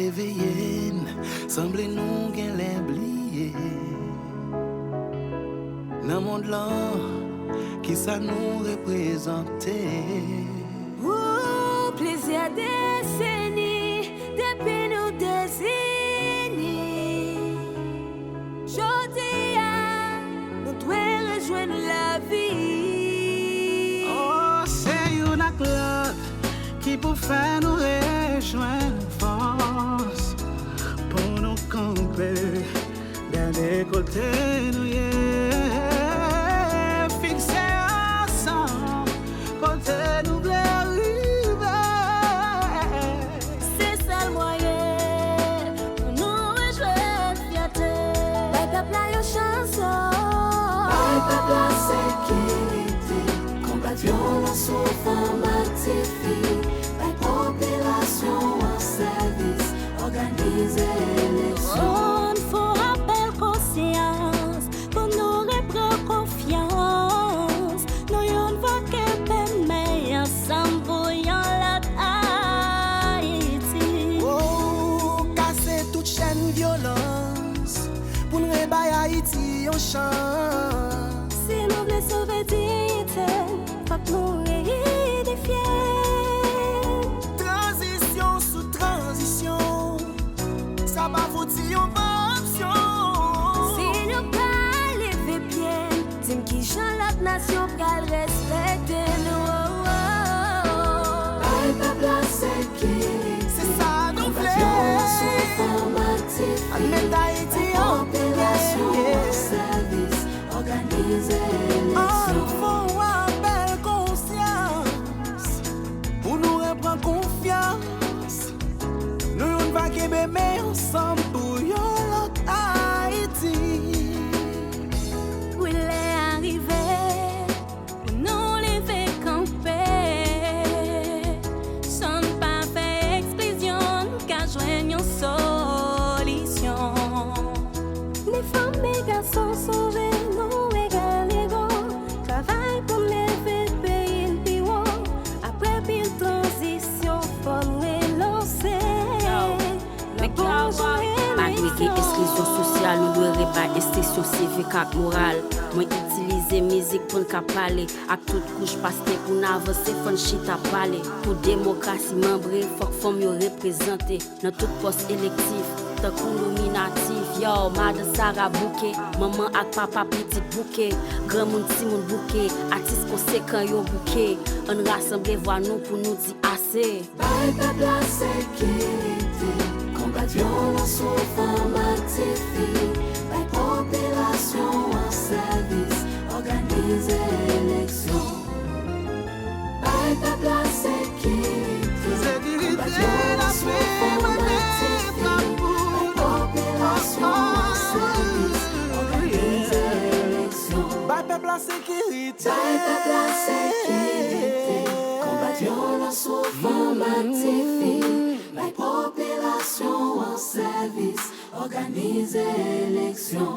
réveiller, semble nous gain l'oublier. Dans le monde là, qui ça nous représente? Plaisir décennies, depuis nous décennies. Jodi nous devons rejoindre la vie. Oh, c'est une acte qui peut faire nous rejoindre force pour nous camper dans les côtés nous fixer ensemble côté nous arriver. C'est ça le moyen pour nous rejoindre fierté. Bye peuple la chanson. Bye peuple la sécurité. Combat violence aux femmes actives. Bye population en service. Organiser l'élection. On faut rappel conscience pour nous reprendre confiance. Nous y'en va que mais ensemble pour y'en la Haïti. Oh, casser toute chaîne violence pour nous rebailler Haïti en chance. Si nous voulons sauver dignité, faut que nous réédifions. Transition sous transition, ça va vous dire une option. Si nous pas lever pied, dis-moi qui j'en la nation qu'elle respecte nous. Bye peuple la sécurité. C'est ça nous plaît. Mettre Haïti en Opération service, organiser l'élection. faut avoir conscience pour nous reprendre confiance. Nous on va qu'aimer mais ensemble pour l'autre Haïti. Où il est arrivé, nous lever camper. Sans pas faire explosion, qu'à joindre une solution. Les femmes et garçons sauvés, nous égaux. Travail pour lever le pays le plus haut. Après pile transition, faut relancer. Malgré que l'exclusion sociale, nous devons réparer extinction civique et morale. Moi, utiliser musique pour nous parler. À toute couche, parce que pour nous avancer, il faut chita parler. Pour démocratie, membre, il faut que femmes représenter dans tout poste électif. Tant qu'on nominatif, yo, madame Sarah Bouquet, maman ak papa petit bouquet, grand moun ti moun bouquet, artiste conséquent yo bouquet, on rassemble voix nous pour nous dire assez. Bye peuple la sécurité, combat violence aux femmes actives. Bye population en service, organiser l'élection. Bye peuple la sécurité, combat violence aux femmes actives. Population en service, organiser l'élection. Bye peuple la sécurité. Bye peuple la sécurité, combat violence aux femmes actives. Bye population en service, organiser l'élection.